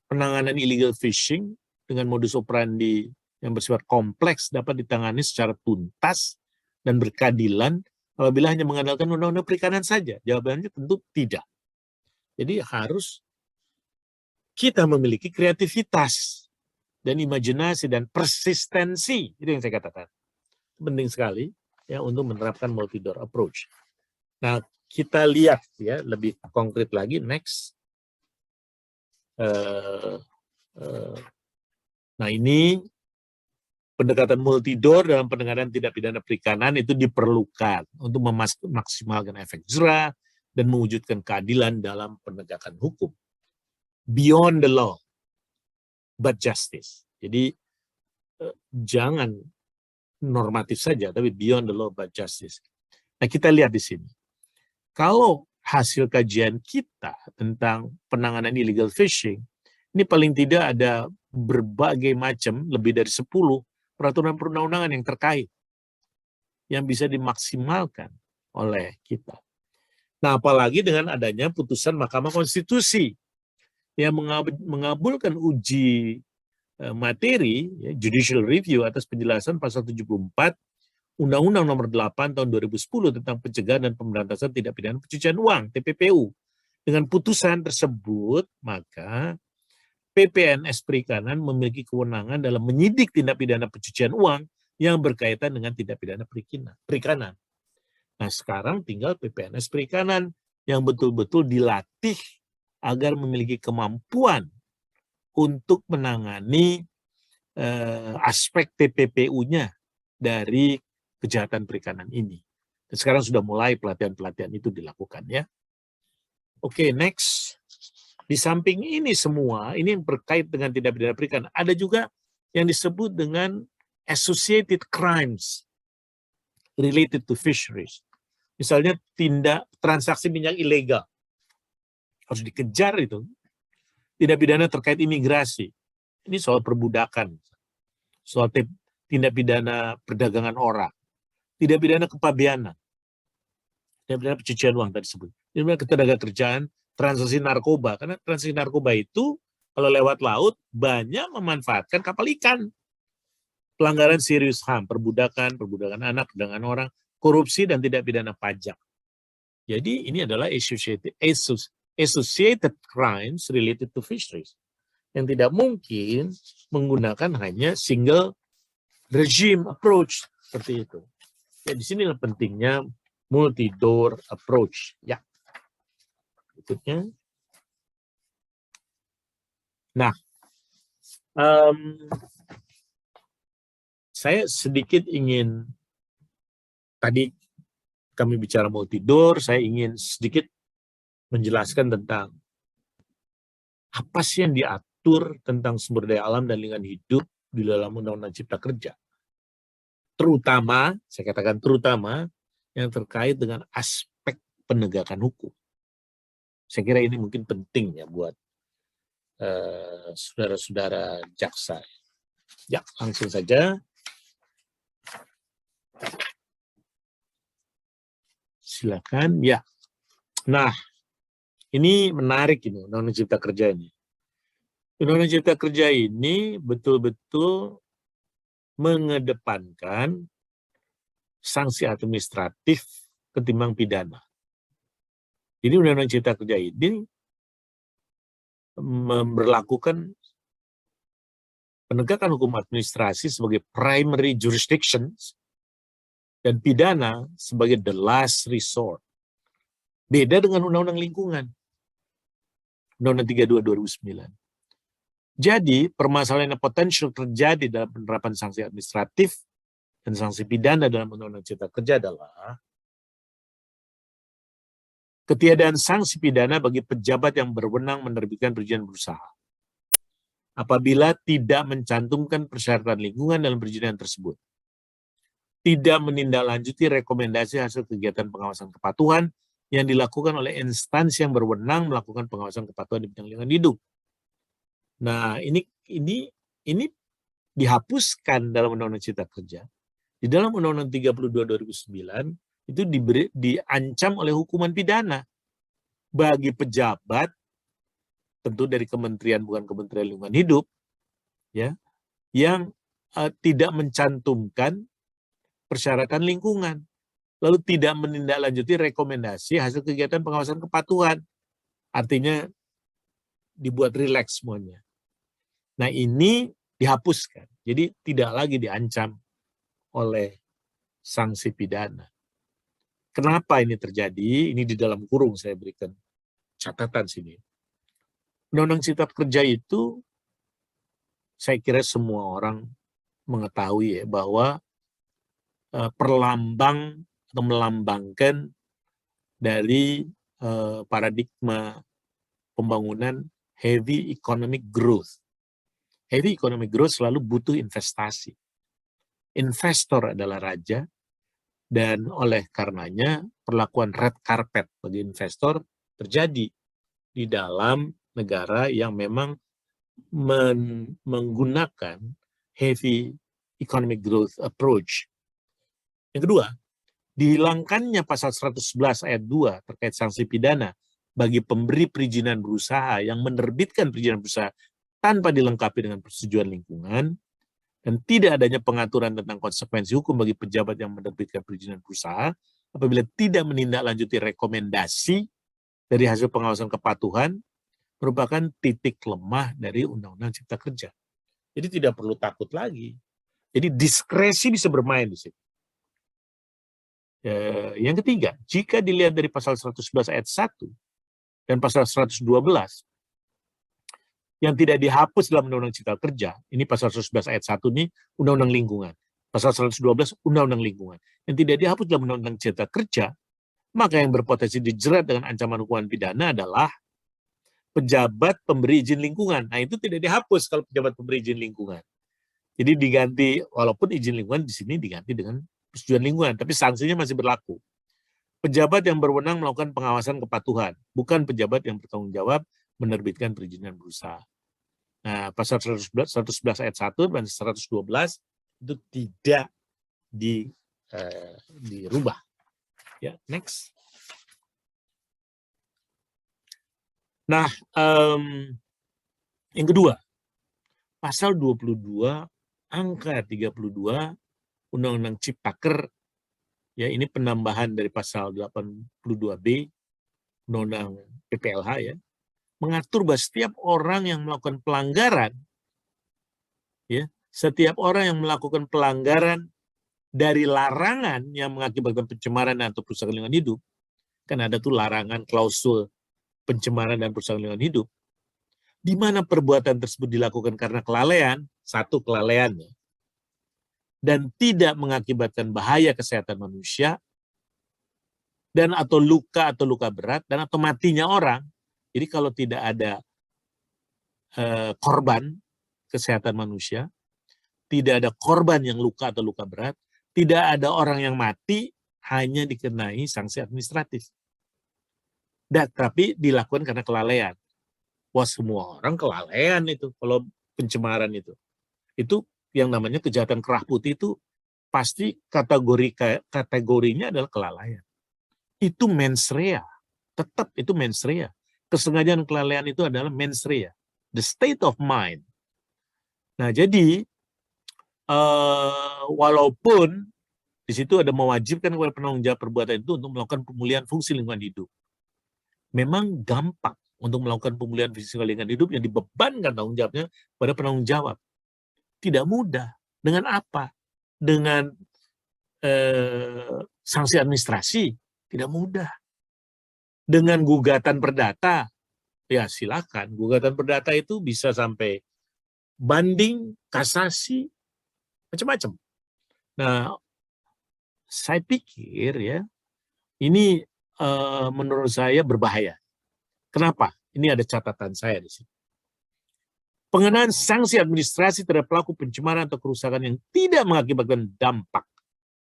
penanganan illegal fishing dengan modus operandi yang bersifat kompleks dapat ditangani secara tuntas dan berkeadilan apabila hanya mengandalkan undang-undang perikanan saja? Jawabannya tentu tidak. Jadi harus kita memiliki kreativitas dan imajinasi dan persistensi. Itu yang saya katakan. Penting sekali ya untuk menerapkan multidor approach. Nah, kita lihat ya lebih konkret lagi. Next. Nah, ini pendekatan multidor dalam penanganan tindak pidana perikanan itu diperlukan untuk memaksimalkan efek jera dan mewujudkan keadilan dalam penegakan hukum. Beyond the law, but justice. Jadi jangan normatif saja, tapi beyond the law but justice. Nah, kita lihat di sini. Kalau hasil kajian kita tentang penanganan illegal fishing, ini paling tidak ada berbagai macam, lebih dari 10 peraturan perundang-undangan yang terkait, yang bisa dimaksimalkan oleh kita. Nah, apalagi dengan adanya putusan Mahkamah Konstitusi yang mengabulkan uji materi, ya, judicial review atas penjelasan pasal 74 Undang-Undang Nomor 8 Tahun 2010 tentang pencegahan dan pemberantasan tindak pidana pencucian uang (TPPU). Dengan putusan tersebut, maka PPNS Perikanan memiliki kewenangan dalam menyidik tindak pidana pencucian uang yang berkaitan dengan tindak pidana perikanan. Nah, sekarang tinggal PPNS Perikanan yang betul-betul dilatih agar memiliki kemampuan untuk menangani aspek TPPU-nya dari kejahatan perikanan ini. Dan sekarang sudah mulai pelatihan-pelatihan itu dilakukan ya. Oke, next. Di samping ini semua, ini yang berkait dengan tindak pidana perikanan, ada juga yang disebut dengan associated crimes related to fisheries. Misalnya tindak transaksi minyak ilegal. Harus dikejar itu. Tindak pidana terkait imigrasi. Ini soal perbudakan. Soal tindak pidana perdagangan orang. Tindak pidana kepabeanan. Tindak pidana pencucian uang tadi disebut. Tindak pidana ketenagakerjaan, transaksi narkoba. Karena transaksi narkoba itu kalau lewat laut banyak memanfaatkan kapal ikan. Pelanggaran serius HAM, perbudakan anak, perdagangan orang, korupsi dan tindak pidana pajak. Jadi ini adalah associated crimes related to fisheries. Yang tidak mungkin menggunakan hanya single regime approach seperti itu. Ya, di sinilah pentingnya multidor approach. Ya. berikutnya. Nah, saya sedikit ingin, tadi kami bicara mau tidur, saya ingin sedikit menjelaskan tentang apa sih yang diatur tentang sumber daya alam dan lingkungan hidup di dalam Undang-Undang Cipta Kerja. Terutama, saya katakan terutama, yang terkait dengan aspek penegakan hukum. Saya kira ini mungkin penting ya buat saudara-saudara jaksa. Ya, langsung saja. Silakan. Ya. Nah, ini menarik ini Undang-Undang Cipta Kerja ini. Undang-Undang Cipta Kerja ini betul-betul mengedepankan sanksi administratif ketimbang pidana. Jadi Undang-Undang Cipta Kerja ini memberlakukan penegakan hukum administrasi sebagai primary jurisdiction dan pidana sebagai the last resort. Beda dengan Undang-Undang Lingkungan, Undang-Undang 32 2009. Jadi permasalahan yang potensial terjadi dalam penerapan sanksi administratif dan sanksi pidana dalam Undang-Undang Cipta Kerja adalah ketiadaan sanksi pidana bagi pejabat yang berwenang menerbitkan perizinan berusaha apabila tidak mencantumkan persyaratan lingkungan dalam perizinan tersebut, tidak menindaklanjuti rekomendasi hasil kegiatan pengawasan kepatuhan yang dilakukan oleh instansi yang berwenang melakukan pengawasan kepatuhan di bidang lingkungan hidup. Nah, ini dihapuskan dalam Undang-Undang Cipta Kerja. Di dalam Undang-Undang 32 2009 itu diancam oleh hukuman pidana bagi pejabat, tentu dari kementerian bukan Kementerian Lingkungan Hidup, ya, yang tidak mencantumkan persyaratan lingkungan, lalu tidak menindaklanjuti rekomendasi hasil kegiatan pengawasan kepatuhan. Artinya dibuat rileks semuanya. Nah, ini dihapuskan. Jadi tidak lagi diancam oleh sanksi pidana. Kenapa ini terjadi? Ini di dalam kurung saya berikan catatan sini. Undang-Undang Cipta Kerja itu saya kira semua orang mengetahui ya bahwa perlambang atau melambangkan dari paradigma pembangunan heavy economic growth. Heavy economic growth selalu butuh investasi. Investor adalah raja, dan oleh karenanya perlakuan red carpet bagi investor terjadi di dalam negara yang memang menggunakan heavy economic growth approach. Yang kedua, dihilangkannya pasal 111 ayat 2 terkait sanksi pidana bagi pemberi perizinan berusaha yang menerbitkan perizinan berusaha tanpa dilengkapi dengan persetujuan lingkungan, dan tidak adanya pengaturan tentang konsekuensi hukum bagi pejabat yang menerbitkan perizinan berusaha apabila tidak menindaklanjuti rekomendasi dari hasil pengawasan kepatuhan, merupakan titik lemah dari Undang-Undang Cipta Kerja. Jadi tidak perlu takut lagi. Jadi diskresi bisa bermain di situ. Yang ketiga, jika dilihat dari pasal 111 ayat 1 dan pasal 112 yang tidak dihapus dalam Undang-Undang Cipta Kerja, ini pasal 111 ayat 1 ini Undang-Undang Lingkungan, pasal 112 Undang-Undang Lingkungan, yang tidak dihapus dalam Undang-Undang Cipta Kerja, maka yang berpotensi dijerat dengan ancaman hukuman pidana adalah pejabat pemberi izin lingkungan. Nah, itu tidak dihapus kalau pejabat pemberi izin lingkungan. Jadi diganti, walaupun izin lingkungan di sini diganti dengan persetujuan lingkungan, tapi sanksinya masih berlaku. Pejabat yang berwenang melakukan pengawasan kepatuhan, bukan pejabat yang bertanggung jawab menerbitkan perizinan berusaha. Nah, pasal 111 ayat 1 dan 112 itu tidak dirubah. Ya, next. Nah, yang kedua, pasal 22 angka 32 Undang-Undang Ciptaker, ya, ini penambahan dari pasal 82B Undang-Undang PPLH, ya, mengatur bahwa setiap orang yang melakukan pelanggaran, ya, setiap orang yang melakukan pelanggaran dari larangan yang mengakibatkan pencemaran atau kerusakan lingkungan hidup, kan ada tuh larangan klausul pencemaran dan perusakan lingkungan hidup, di mana perbuatan tersebut dilakukan karena kelalaian, satu kelalaian ya, dan tidak mengakibatkan bahaya kesehatan manusia, dan atau luka berat, dan atau matinya orang. Jadi kalau tidak ada korban kesehatan manusia, tidak ada korban yang luka atau luka berat, tidak ada orang yang mati, hanya dikenai sanksi administratif. Dan tapi dilakukan karena kelalaian. Wah, semua orang kelalaian itu kalau pencemaran itu. Itu yang namanya kejahatan kerah putih itu pasti kategorinya adalah kelalaian. Itu mens rea. Tetap itu mens rea. Kesengajaan kelalaian itu adalah mens rea. The state of mind. Nah, jadi walaupun di situ ada mewajibkan kepada penanggung jawab perbuatan itu untuk melakukan pemulihan fungsi lingkungan hidup. Memang gampang untuk melakukan pemulihan fungsi lingkungan hidup yang dibebankan tanggung jawabnya pada penanggung jawab. Tidak mudah. Dengan apa? Dengan sanksi administrasi. Tidak mudah. Dengan gugatan perdata, ya silakan. Gugatan perdata itu bisa sampai banding, kasasi, macam-macam. Nah, saya pikir ya, ini menurut saya berbahaya. Kenapa? Ini ada catatan saya di sini. Pengenaan sanksi administrasi terhadap pelaku pencemaran atau kerusakan yang tidak mengakibatkan dampak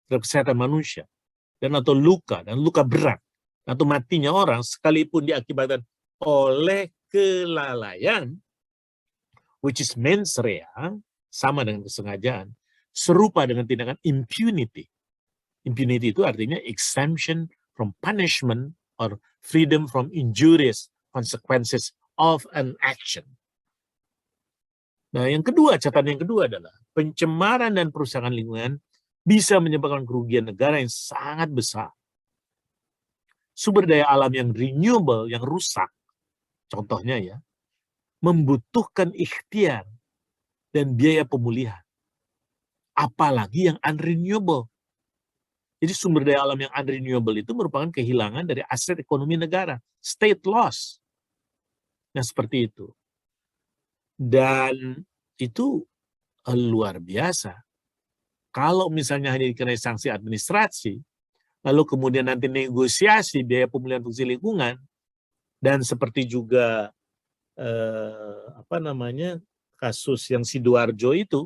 terhadap kesehatan manusia dan atau luka berat atau matinya orang sekalipun diakibatkan oleh kelalaian, which is mens rea, sama dengan kesengajaan, serupa dengan tindakan impunity. Impunity itu artinya exemption from punishment or freedom from injurious consequences of an action. Nah, yang kedua, catatan yang kedua adalah pencemaran dan perusakan lingkungan bisa menyebabkan kerugian negara yang sangat besar. Sumber daya alam yang renewable, yang rusak, contohnya ya, membutuhkan ikhtiar dan biaya pemulihan. Apalagi yang unrenewable. Jadi sumber daya alam yang unrenewable itu merupakan kehilangan dari aset ekonomi negara, state loss. Nah, seperti itu. Dan itu luar biasa. Kalau misalnya hanya dikenai sanksi administrasi, lalu kemudian nanti negosiasi biaya pemulihan fungsi lingkungan, dan seperti juga kasus yang Sidoarjo itu,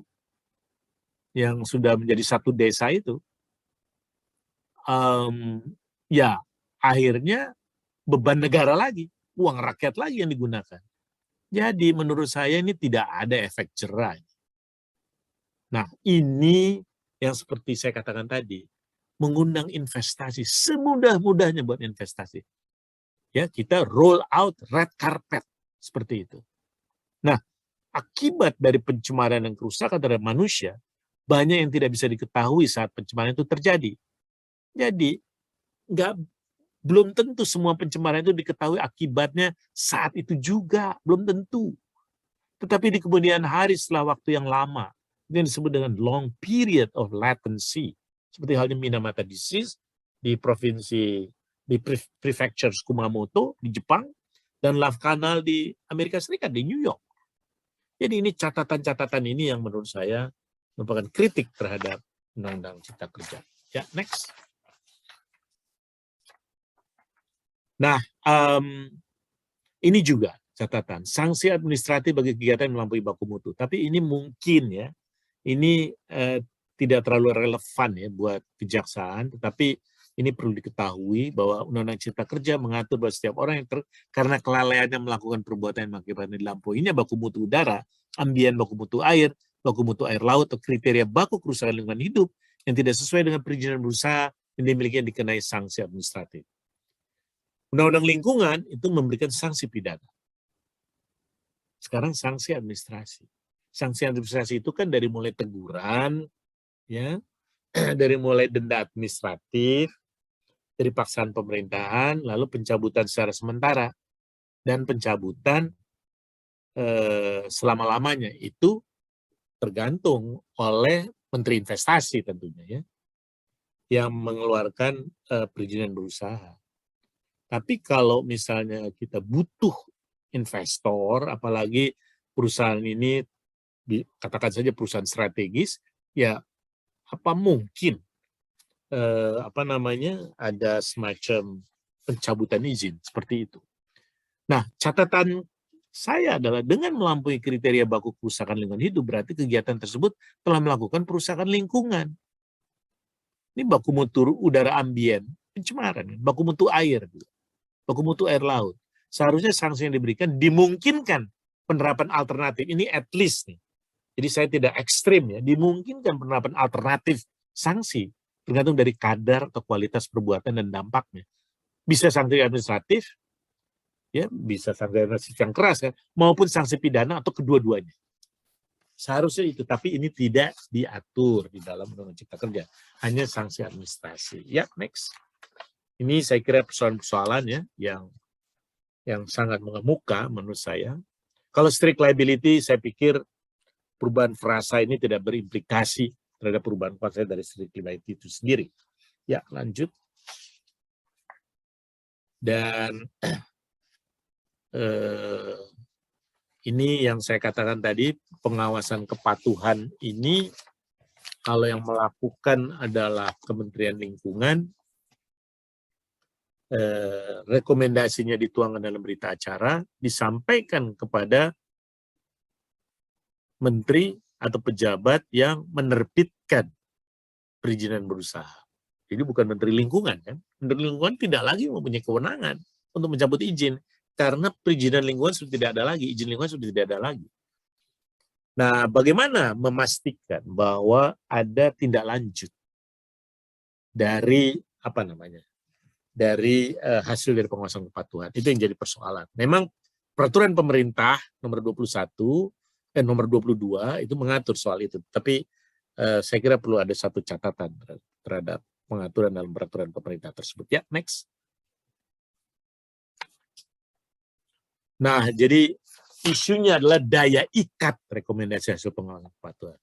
yang sudah menjadi satu desa itu, ya akhirnya beban negara lagi, uang rakyat lagi yang digunakan. Jadi menurut saya ini tidak ada efek jerah. Nah, ini yang seperti saya katakan tadi, mengundang investasi semudah-mudahnya buat investasi. Ya, kita roll out red carpet seperti itu. Nah, akibat dari pencemaran dan kerusakan terhadap manusia banyak yang tidak bisa diketahui saat pencemaran itu terjadi. Jadi, belum tentu semua pencemaran itu diketahui akibatnya saat itu juga, belum tentu. Tetapi di kemudian hari setelah waktu yang lama, ini yang disebut dengan long period of latency. Seperti halnya Minamata disease di provinsi, di prefecture Kumamoto di Jepang, dan Love Canal di Amerika Serikat, di New York. Jadi ini catatan-catatan ini yang menurut saya merupakan kritik terhadap Undang-Undang Cipta Kerja. Ya, next. Nah, ini juga catatan, sanksi administratif bagi kegiatan yang melampaui baku mutu. Tapi ini mungkin ya, ini tidak terlalu relevan ya buat kejaksaan, tetapi ini perlu diketahui bahwa Undang-Undang Cipta Kerja mengatur bahwa setiap orang yang karena kelalaiannya melakukan perbuatan yang mengakibatkan dilampauinya baku mutu udara, ambien baku mutu air laut, atau kriteria baku kerusakan lingkungan hidup yang tidak sesuai dengan perizinan berusaha yang dimiliki yang dikenai sanksi administratif. Undang-Undang Lingkungan itu memberikan sanksi pidana. Sekarang sanksi administrasi. Sanksi administrasi itu kan dari mulai teguran, ya, dari mulai denda administratif, dari paksaan pemerintahan, lalu pencabutan secara sementara, dan pencabutan selama-lamanya. Itu tergantung oleh Menteri Investasi tentunya, ya, yang mengeluarkan perizinan berusaha. Tapi kalau misalnya kita butuh investor, apalagi perusahaan ini, katakan saja perusahaan strategis, ya apa mungkin ada semacam pencabutan izin seperti itu. Nah, catatan saya adalah dengan melampaui kriteria baku kerusakan lingkungan hidup, berarti kegiatan tersebut telah melakukan perusakan lingkungan. Ini baku mutu udara ambien, pencemaran, baku mutu air, baku mutu air laut. Seharusnya sanksi yang diberikan dimungkinkan penerapan alternatif. Ini at least nih. Jadi saya tidak ekstrim ya, dimungkinkan penerapan alternatif sanksi tergantung dari kadar atau kualitas perbuatan dan dampaknya. Bisa sanksi administratif, ya bisa sanksi administratif yang keras ya, maupun sanksi pidana atau kedua-duanya. Seharusnya itu, tapi ini tidak diatur di dalam Undang-Undang Cipta Kerja, hanya sanksi administrasi. Ya, next. Ini saya kira persoalan-persoalan ya yang sangat mengemuka menurut saya. Kalau strict liability, saya pikir perubahan frasa ini tidak berimplikasi terhadap perubahan konsep dari strict liability itu sendiri. Ya, lanjut. Dan ini yang saya katakan tadi, pengawasan kepatuhan ini kalau yang melakukan adalah Kementerian Lingkungan, rekomendasinya dituangkan dalam berita acara, disampaikan kepada menteri atau pejabat yang menerbitkan perizinan berusaha. Jadi bukan Menteri Lingkungan kan? Menteri Lingkungan tidak lagi mempunyai kewenangan untuk mencabut izin karena perizinan lingkungan sudah tidak ada lagi, izin lingkungan sudah tidak ada lagi. Nah, bagaimana memastikan bahwa ada tindak lanjut dari dari hasil dari pengawasan kepatuhan? Itu yang jadi persoalan. Memang peraturan pemerintah nomor 21 dan nomor 22 itu mengatur soal itu. Tapi saya kira perlu ada satu catatan terhadap pengaturan dalam peraturan pemerintah tersebut. Ya, next. Nah, jadi isunya adalah daya ikat rekomendasi hasil pengawasan kepatuhan.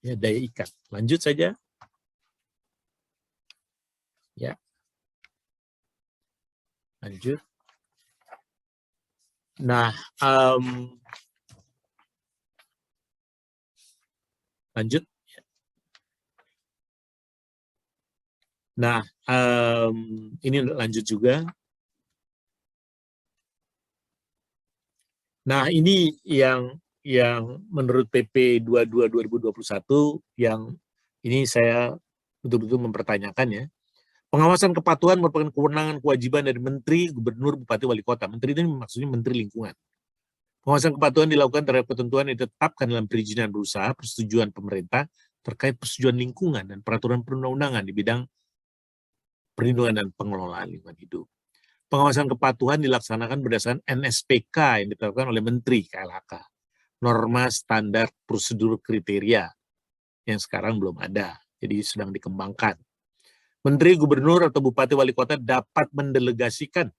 Ya, daya ikat. Lanjut saja. Ya. Lanjut. Nah, lanjut. Nah, ini lanjut juga. Nah, ini yang menurut PP 22 2021 yang ini saya betul-betul mempertanyakan ya. Pengawasan kepatuhan merupakan kewenangan kewajiban dari Menteri, Gubernur, Bupati, Wali Kota. Menteri ini maksudnya Menteri Lingkungan. Pengawasan kepatuhan dilakukan terhadap ketentuan yang ditetapkan dalam perizinan berusaha, persetujuan pemerintah terkait persetujuan lingkungan dan peraturan perundang-undangan di bidang perlindungan dan pengelolaan lingkungan hidup. Pengawasan kepatuhan dilaksanakan berdasarkan NSPK yang ditetapkan oleh Menteri KLHK. Norma standar prosedur kriteria yang sekarang belum ada, jadi sedang dikembangkan. Menteri, Gubernur, atau Bupati Wali Kota dapat mendelegasikan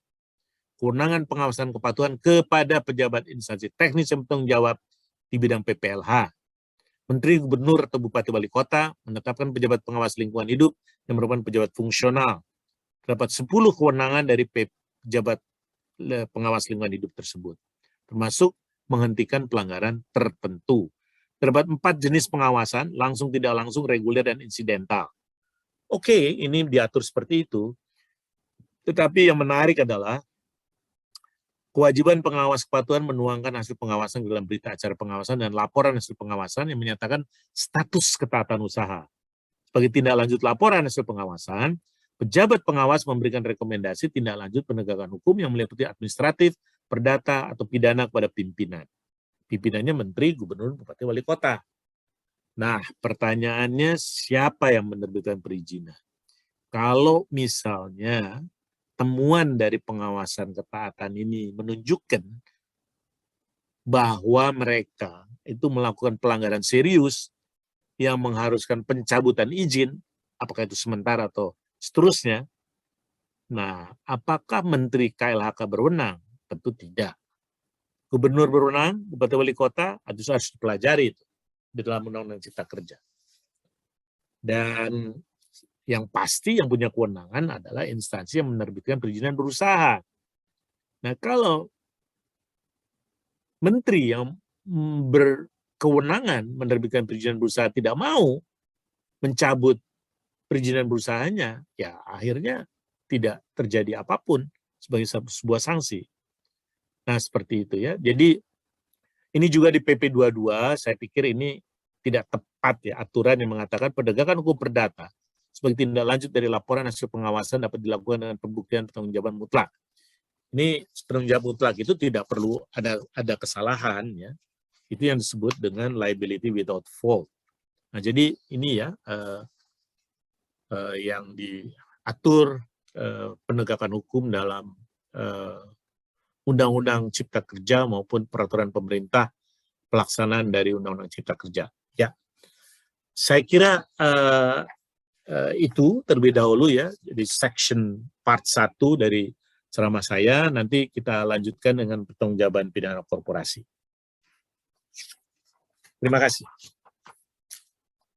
kewenangan pengawasan kepatuhan kepada pejabat instansi teknis yang bertanggung jawab di bidang PPLH. Menteri, Gubernur, atau Bupati Wali Kota menetapkan pejabat pengawas lingkungan hidup yang merupakan pejabat fungsional. Terdapat 10 kewenangan dari pejabat pengawas lingkungan hidup tersebut, termasuk menghentikan pelanggaran tertentu. Terdapat 4 jenis pengawasan, langsung, tidak langsung, reguler, dan insidental. Oke, ini diatur seperti itu. Tetapi yang menarik adalah kewajiban pengawas kepatuhan menuangkan hasil pengawasan dalam berita acara pengawasan dan laporan hasil pengawasan yang menyatakan status ketaatan usaha. Sebagai tindak lanjut laporan hasil pengawasan, pejabat pengawas memberikan rekomendasi tindak lanjut penegakan hukum yang meliputi administratif, perdata, atau pidana kepada pimpinan. Pimpinannya Menteri, Gubernur, Bupati, Wali Kota. Nah, pertanyaannya siapa yang menerbitkan perizinan? Kalau misalnya temuan dari pengawasan ketaatan ini menunjukkan bahwa mereka itu melakukan pelanggaran serius yang mengharuskan pencabutan izin, apakah itu sementara atau seterusnya. Nah, apakah Menteri KLHK berwenang? Tentu tidak. Gubernur berwenang, Bupati Wali Kota, itu harus dipelajari itu di dalam Undang-Undang Cipta Kerja. Dan Yang pasti yang punya kewenangan adalah instansi yang menerbitkan perizinan berusaha. Nah, kalau menteri yang berkewenangan menerbitkan perizinan berusaha tidak mau mencabut perizinan berusahanya, ya akhirnya tidak terjadi apapun sebagai sebuah sanksi. Nah, seperti itu ya. Jadi ini juga di PP 22, saya pikir ini tidak tepat ya aturan yang mengatakan penegakan hukum perdata sebagai tindak lanjut dari laporan hasil pengawasan dapat dilakukan dengan pembuktian pertanggungjawaban mutlak. Ini pertanggungjawab mutlak itu tidak perlu ada kesalahan ya. Itu yang disebut dengan liability without fault. Nah, jadi ini ya yang diatur penegakan hukum dalam Undang-Undang Cipta Kerja maupun peraturan pemerintah pelaksanaan dari Undang-Undang Cipta Kerja. Ya, saya kira itu terlebih dahulu ya. Jadi section part 1 dari ceramah saya. Nanti kita lanjutkan dengan pertanggungjawaban pidana korporasi. Terima kasih.